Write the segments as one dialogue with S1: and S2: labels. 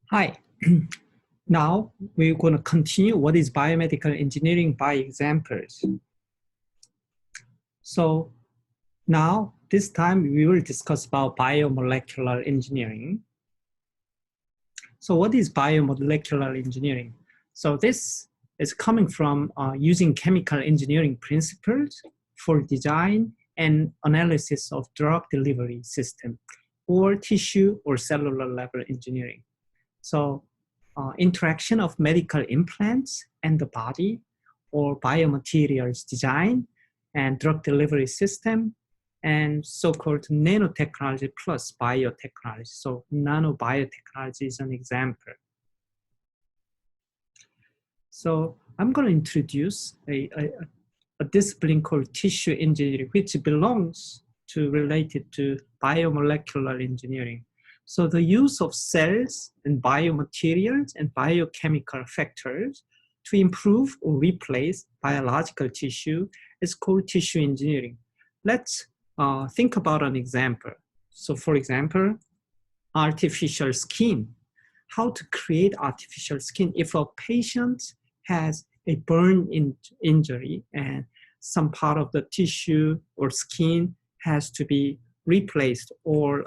S1: Hi, now we're going to continue what is biomedical engineering by examples. So now this time we will discuss about biomolecular engineering. So what is biomolecular engineering? So this is coming from using chemical engineering principles for design and analysis of drug delivery system or tissue or cellular level engineering. So interaction of medical implants and the body or biomaterials design and drug delivery system and so-called nanotechnology plus biotechnology. So nanobiotechnology is an example. So I'm going to introduce a discipline called tissue engineering, which belongs to related to biomolecular engineering. So the use of cells and biomaterials and biochemical factors to improve or replace biological tissue is called tissue engineering. Let's think about an example. So for example, artificial skin. How to create artificial skin if a patient has a burn injury and some part of the tissue or skin has to be replaced or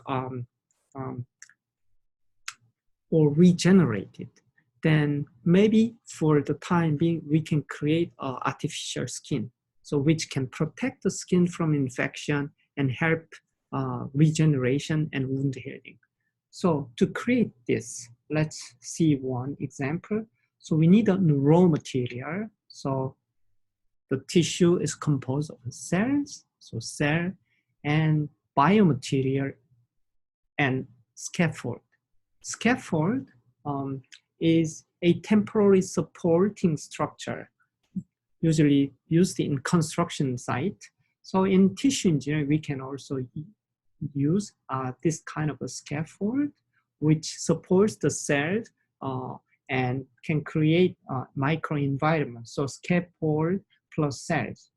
S1: regenerated, then maybe for the time being, we can create artificial skin, so which can protect the skin from infection and help regeneration and wound healing. So to create this, let's see one example. So we need a raw material. So the tissue is composed of cells, so cell and biomaterial and scaffold. Scaffold is a temporary supporting structure, usually used in construction site. So in tissue engineering, we can also use this kind of a scaffold, which supports the cells and can create microenvironment. So scaffold plus cells.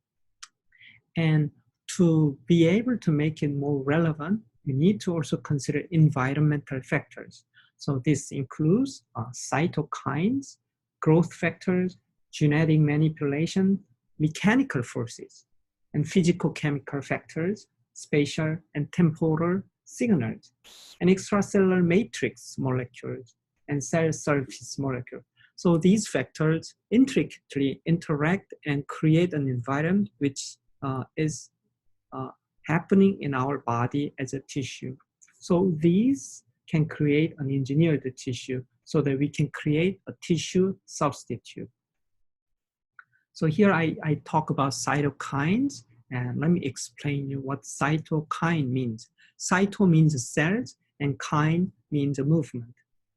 S1: And to be able to make it more relevant, we need to also consider environmental factors. So this includes cytokines, growth factors, genetic manipulation, mechanical forces, and physical-chemical factors, spatial and temporal signals, and extracellular matrix molecules, and cell surface molecules. So these factors intricately interact and create an environment which is happening in our body as a tissue. So these can create an engineered tissue so that we can create a tissue substitute. So here I talk about cytokines, and let me explain you what cytokine means. Cyto means cells and kine means movement.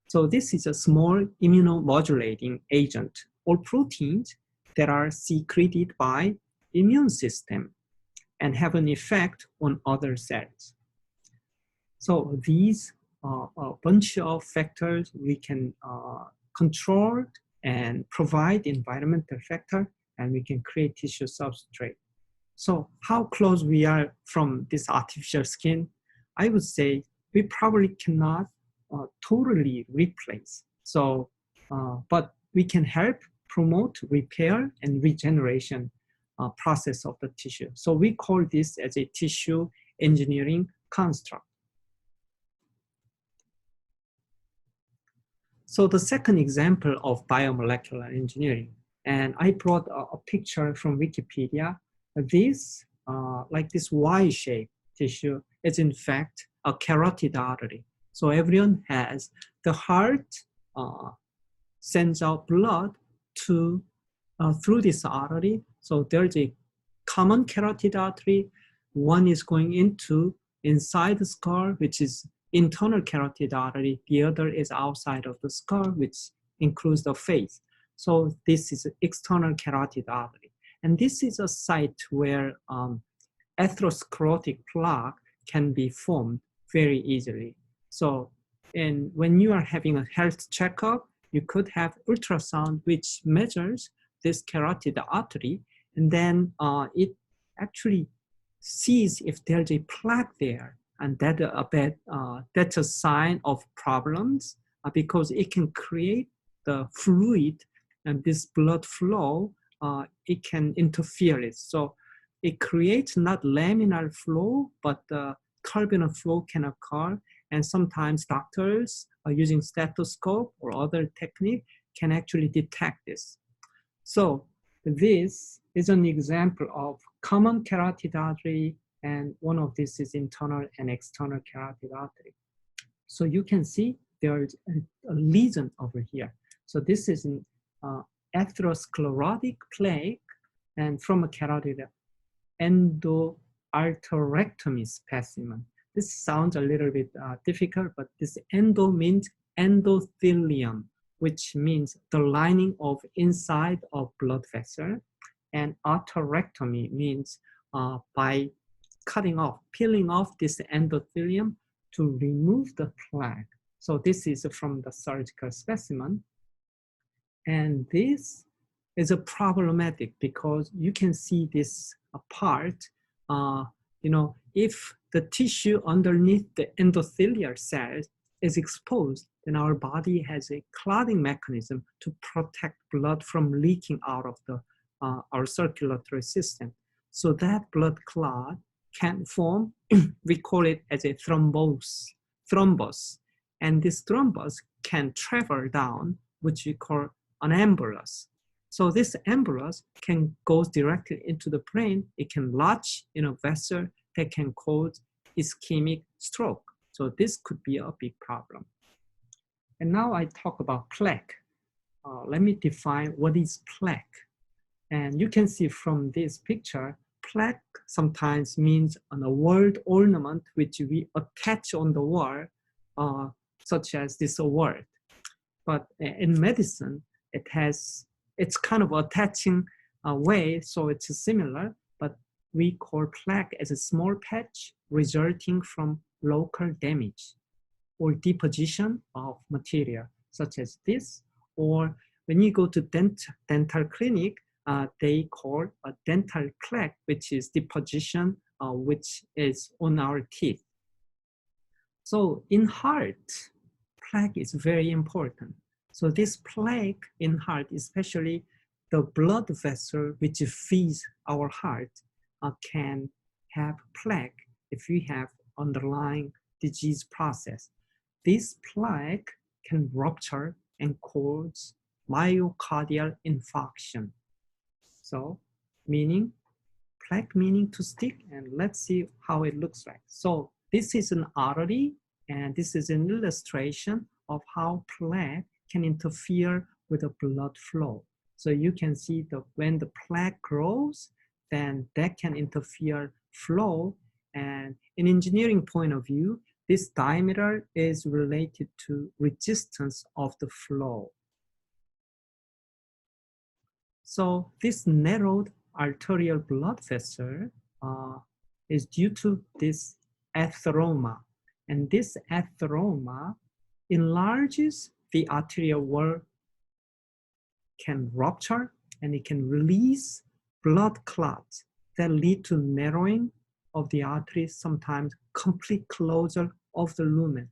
S1: So this is a small immunomodulating agent or proteins that are secreted by immune system and have an effect on other cells. So these a bunch of factors we can control and provide environmental factor, and we can create tissue substrate. So how close we are from this artificial skin? I would say we probably cannot totally replace. So, but we can help promote repair and regeneration process of the tissue. So we call this as a tissue engineering construct. So the second example of biomolecular engineering, and I brought a picture from Wikipedia. This, like this Y-shaped tissue, is in fact a carotid artery. So everyone has, the heart sends out blood to through this artery. So there's a common carotid artery. One is going inside the skull, which is internal carotid artery. The other is outside of the skull, which includes the face. So this is an external carotid artery. And this is a site where atherosclerotic plaque can be formed very easily. So when you are having a health checkup, you could have ultrasound which measures this carotid artery, and then it actually sees if there's a plaque there, and that's a sign of problems because it can create the fluid, and this blood flow, it can interfere it. So it creates not laminar flow, but turbulent flow can occur. And sometimes doctors using stethoscope or other technique can actually detect this. So this is an example of common carotid artery, and one of these is internal and external carotid artery. So you can see there is a lesion over here. So this is an atherosclerotic plaque, and from a carotid endoarterectomy specimen. This sounds a little bit difficult, but this endo means endothelium, which means the lining of inside of blood vessel, and arterectomy means by cutting off, peeling off this endothelium to remove the plaque. So this is from the surgical specimen. And this is a problematic because you can see this part, if the tissue underneath the endothelial cells is exposed, then our body has a clotting mechanism to protect blood from leaking out of the our circulatory system. So that blood clot can form, we call it as a thrombus. And this thrombus can travel down, which we call an embolus. So this embolus can go directly into the brain. It can lodge in a vessel that can cause ischemic stroke. So this could be a big problem. And now I talk about plaque. Let me define what is plaque. And you can see from this picture, plaque sometimes means a word ornament which we attach on the wall, such as this word. But in medicine, it's kind of attaching way, so it's similar, but we call plaque as a small patch resulting from local damage or deposition of material, such as this. Or when you go to dental clinic, they call a dental plaque, which is deposition, which is on our teeth. So in heart, plaque is very important. So this plaque in heart, especially the blood vessel which feeds our heart, can have plaque if we have underlying disease process. This plaque can rupture and cause myocardial infarction. So plaque meaning to stick, and let's see how it looks like. So this is an artery, and this is an illustration of how plaque can interfere with the blood flow. So you can see that when the plaque grows, then that can interfere flow. And in engineering point of view, this diameter is related to resistance of the flow. So this narrowed arterial blood vessel is due to this atheroma. And this atheroma enlarges the arterial wall, can rupture, and it can release blood clots that lead to narrowing of the artery, sometimes complete closure of the lumen.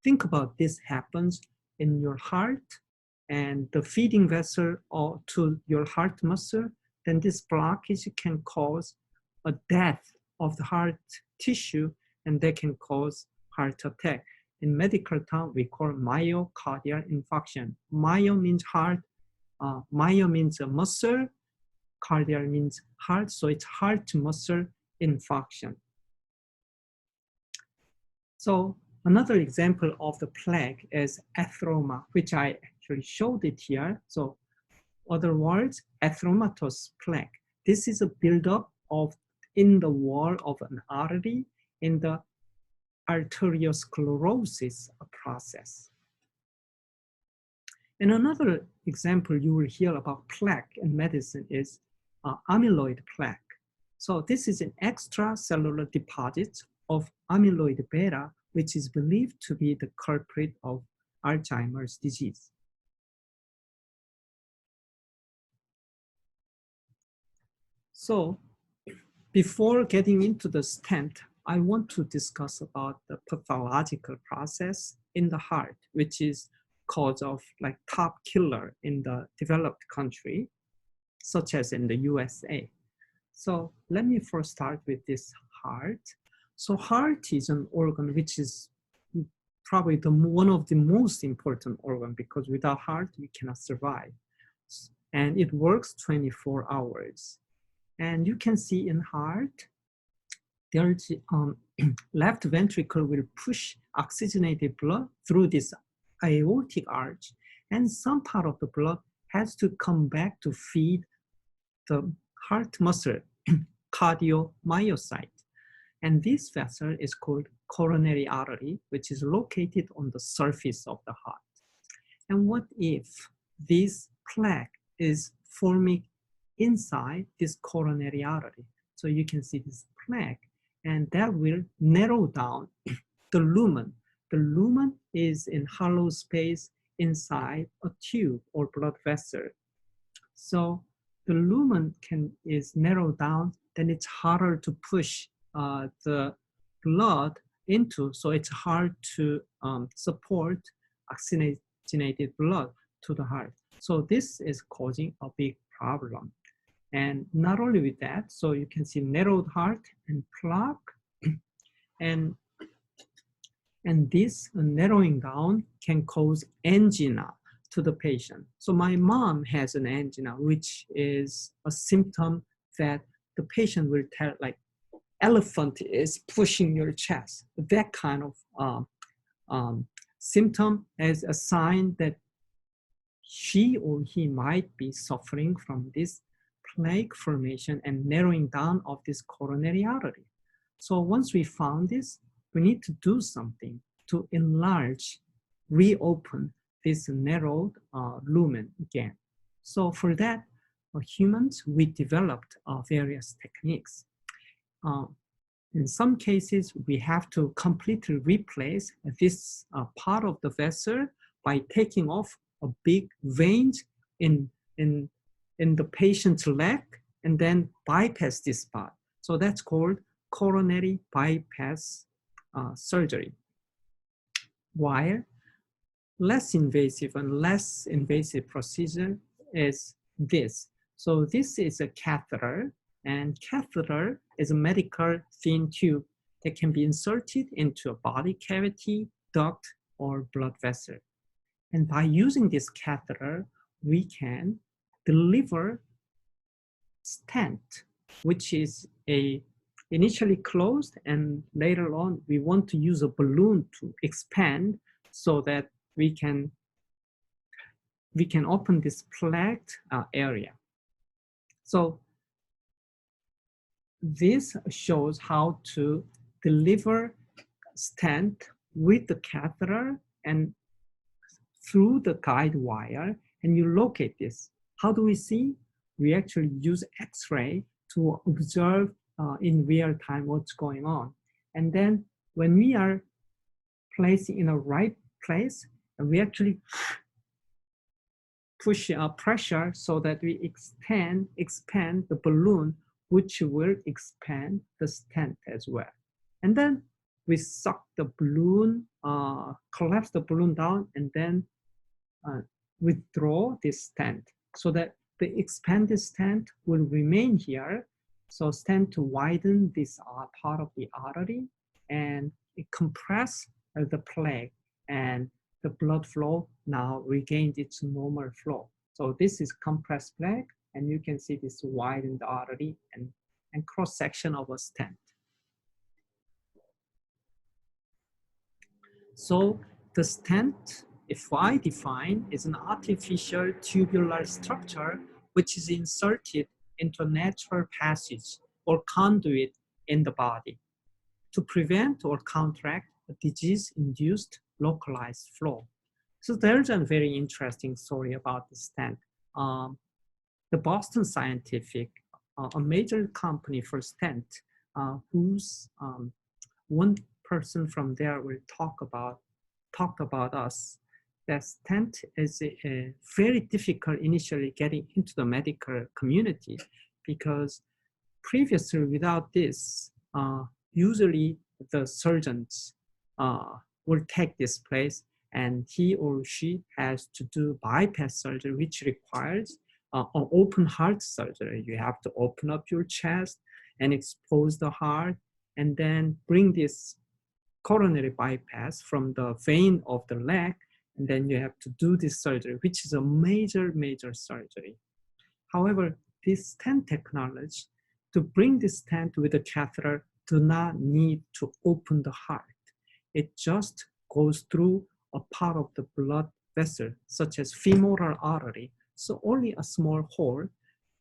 S1: Think about this happens in your heart and the feeding vessel to your heart muscle, then this blockage can cause a death of the heart tissue, and that can cause heart attack. In medical term, we call myocardial infarction. Myo means heart, myo means a muscle, cardial means heart, so it's heart muscle infarction. So another example of the plaque is atheroma, which I actually showed it here. So other words, atheromatous plaque. This is a buildup in the wall of an artery in the arteriosclerosis process. And another example you will hear about plaque in medicine is amyloid plaque. So this is an extracellular deposit of amyloid beta, which is believed to be the culprit of Alzheimer's disease. So before getting into the stent, I want to discuss about the pathological process in the heart, which is cause of like top killer in the developed country, such as in the USA. So let me first start with this heart. So heart is an organ which is probably one of the most important organ, because without heart, we cannot survive. And it works 24 hours. And you can see in heart, there's left ventricle will push oxygenated blood through this aortic arch, and some part of the blood has to come back to feed the heart muscle, cardiomyocyte. And this vessel is called coronary artery, which is located on the surface of the heart. And what if this plaque is forming inside this coronary artery? So you can see this plaque, and that will narrow down the lumen. The lumen is in hollow space inside a tube or blood vessel. So the lumen is narrowed down, then it's harder to push the blood into, so it's hard to support oxygenated blood to the heart. So this is causing a big problem. And not only with that, so you can see narrowed heart and plaque, and this narrowing down can cause angina to the patient. So my mom has an angina, which is a symptom that the patient will tell, like, elephant is pushing your chest. That kind of symptom is a sign that she or he might be suffering from this plaque formation and narrowing down of this coronary artery. So once we found this, we need to do something to enlarge, reopen this narrowed lumen again. So for that, humans, we developed various techniques. In some cases, we have to completely replace this part of the vessel by taking off a big vein in the patient's leg and then bypass this part. So that's called coronary bypass surgery. While less invasive procedure is this. So this is a catheter, and catheter is a medical thin tube that can be inserted into a body cavity, duct, or blood vessel. And by using this catheter, we can deliver stent, which is initially closed, and later on we want to use a balloon to expand so that we can open this plaque area. So this shows how to deliver stent with the catheter and through the guide wire, and you locate this. How do we see? We actually use X-ray to observe in real time what's going on. And then when we are placing in the right place, and we actually push pressure so that we expand the balloon, which will expand the stent as well. And then we suck the balloon, collapse the balloon down, and then withdraw this stent so that the expanded stent will remain here. So stent to widen this part of the artery, and it compress the plaque, and the blood flow now regained its normal flow. So this is compressed plaque, and you can see this widened artery and cross section of a stent. So the stent, if I define, is an artificial tubular structure which is inserted into a natural passage or conduit in the body to prevent or counteract a disease-induced localized flow. So there's a very interesting story about the stent. The Boston Scientific, a major company for stent, whose one person from there will talk about us. That stent is very difficult initially getting into the medical community, because previously without this, usually the surgeons will take this place and he or she has to do bypass surgery, which requires an open heart surgery. You have to open up your chest and expose the heart, and then bring this coronary bypass from the vein of the leg, and then you have to do this surgery, which is a major, major surgery. However, this stent technology, to bring this stent with a catheter, do not need to open the heart. It just goes through a part of the blood vessel, such as femoral artery. So only a small hole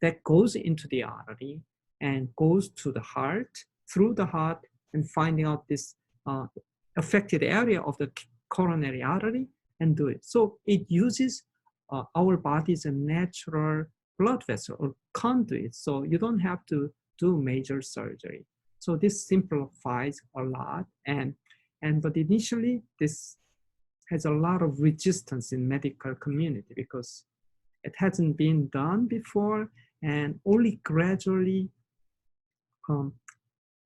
S1: that goes into the artery and goes to the heart, through the heart, and finding out this affected area of the coronary artery and do it. So it uses our body's natural blood vessel or conduit. So you don't have to do major surgery. So this simplifies a lot. But initially, this has a lot of resistance in medical community because it hasn't been done before, and only gradually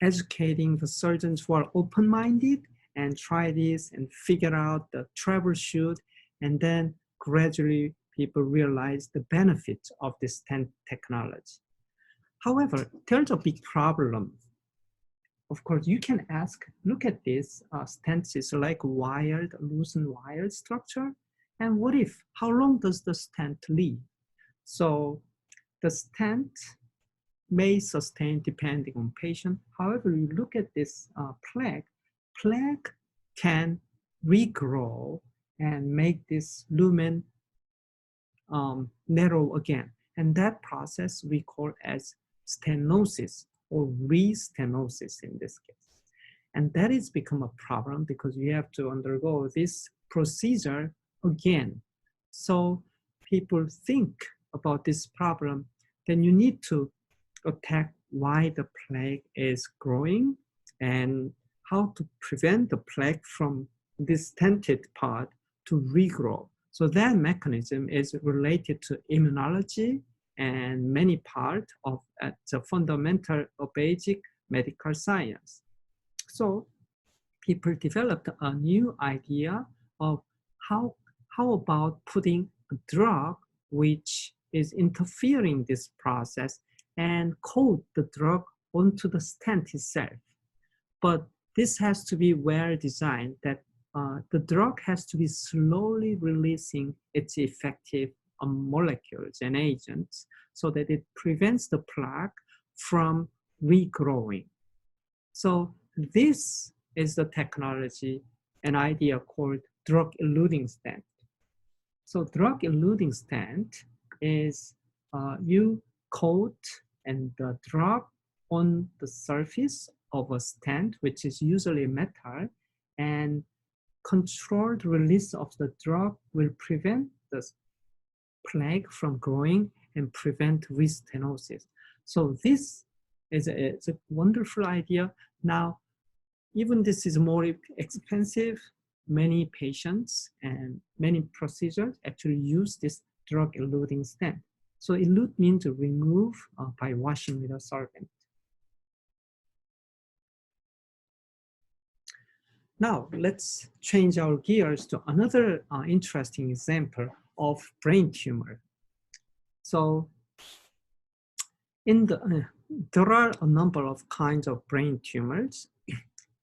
S1: educating the surgeons who are open-minded and try this and figure out the troubleshoot, and then gradually people realize the benefits of this stent technology. However, there's a big problem. Of course, you can ask, look at this, stents is like wired, loosened wired structure. And what if, how long does the stent live? So the stent may sustain depending on patient. However, you look at this plaque can regrow and make this lumen narrow again. And that process we call as stenosis or re-stenosis in this case. And that has become a problem because you have to undergo this procedure again. So people think about this problem, then you need to attack why the plaque is growing and how to prevent the plaque from this stented part to regrow. So that mechanism is related to immunology and many parts of the fundamental of basic medical science. So people developed a new idea of how about putting a drug which is interfering this process and coat the drug onto the stent itself. But this has to be well designed, that the drug has to be slowly releasing its effective molecules and agents so that it prevents the plaque from regrowing. So this is the technology, an idea called drug-eluting stent. So drug-eluting stent is you coat and the drug on the surface of a stent, which is usually metal, and controlled release of the drug will prevent the plaque from growing and prevent restenosis. So this is a wonderful idea. Now, even this is more expensive, many patients and many procedures actually use this drug-eluting stent. So elute means to remove by washing with a solvent. Now, let's change our gears to another interesting example of brain tumor. So there are a number of kinds of brain tumors.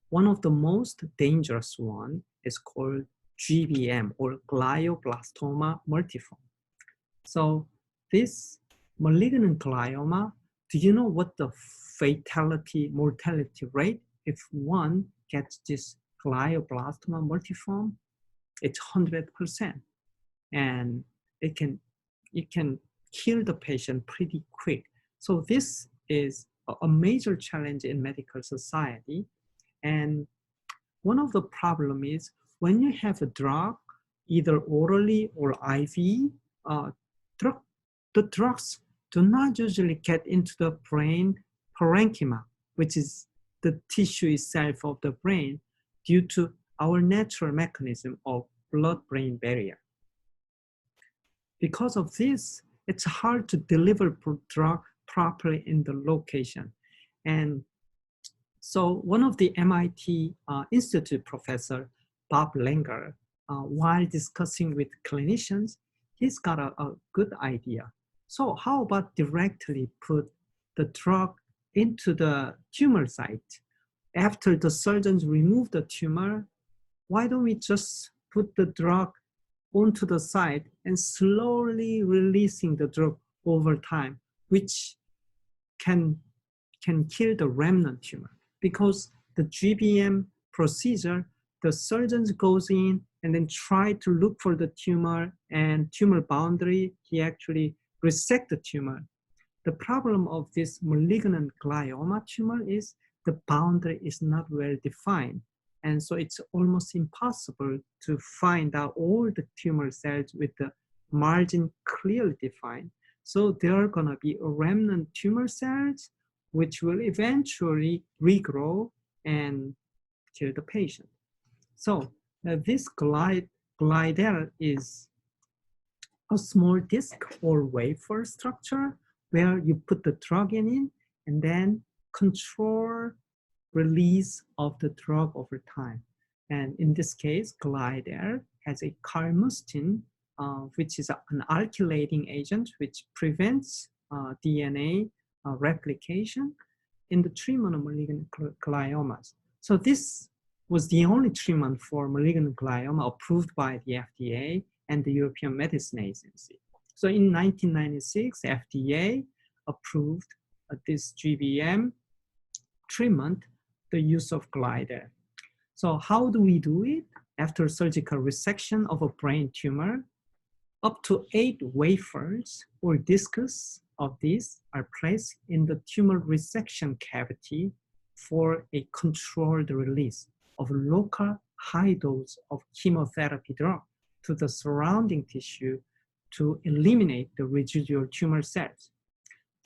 S1: One of the most dangerous one is called GBM, or Glioblastoma Multiforme. So this malignant glioma, do you know what the mortality rate if one gets this glioblastoma multiforme? It's 100%, and it can kill the patient pretty quick. So this is a major challenge in medical society. And one of the problem is when you have a drug, either orally or IV, the drugs do not usually get into the brain parenchyma, which is the tissue itself of the brain, due to our natural mechanism of blood-brain barrier. Because of this, it's hard to deliver drug properly in the location. And so one of the MIT Institute professor, Bob Langer, while discussing with clinicians, he's got a good idea. So how about directly put the drug into the tumor site? After the surgeons remove the tumor, why don't we just put the drug onto the site and slowly releasing the drug over time, which can kill the remnant tumor? Because the GBM procedure, the surgeons goes in and then try to look for the tumor and tumor boundary. He actually resect the tumor. The problem of this malignant glioma tumor is the boundary is not well defined. And so it's almost impossible to find out all the tumor cells with the margin clearly defined. So there are gonna be remnant tumor cells which will eventually regrow and kill the patient. So this glider is a small disc or wafer structure where you put the drug in and then control release of the drug over time. And in this case, glider has a calmustine, which is an alkylating agent which prevents DNA replication in the treatment of malignant gliomas. So this was the only treatment for malignant glioma approved by the FDA and the European Medicine Agency. So in 1996, FDA approved this GBM treatment, the use of glider. So how do we do it? After surgical resection of a brain tumor, up to 8 wafers or discs of these are placed in the tumor resection cavity for a controlled release of local high dose of chemotherapy drug to the surrounding tissue to eliminate the residual tumor cells,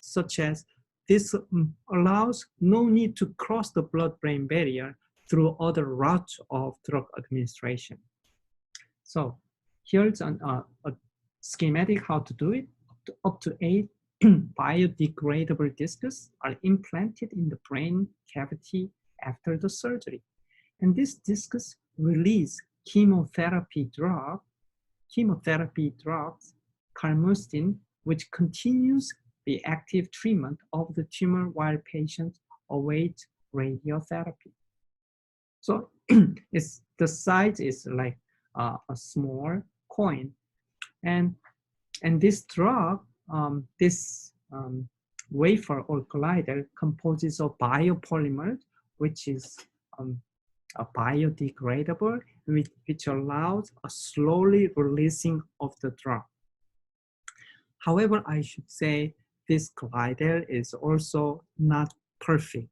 S1: such as this allows no need to cross the blood-brain barrier through other routes of drug administration. So here's a schematic how to do it. Up to 8 biodegradable discs are implanted in the brain cavity after the surgery. And these discs release chemotherapy drugs, calmustine, which continues the active treatment of the tumor while patients await radiotherapy. So the size is like a small coin. And this drug, wafer or glider composes of biopolymer, which is a biodegradable, which allows a slowly releasing of the drug. However, I should say this glider is also not perfect.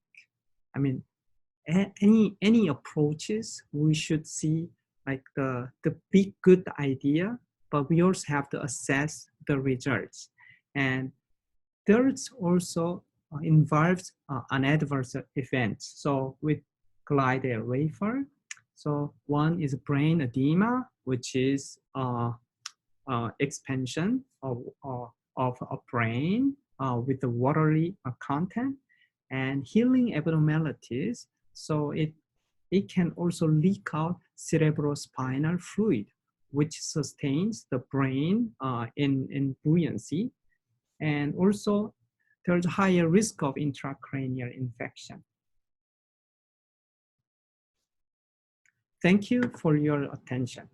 S1: I mean, any approaches, we should see like the big good idea, but we also have to assess the results. And there's also involves an adverse event. So with glider wafer, so one is brain edema, which is expansion of a brain with the watery content, and healing abnormalities. So it can also leak out cerebrospinal fluid, which sustains the brain in buoyancy. And also there's a higher risk of intracranial infection. Thank you for your attention.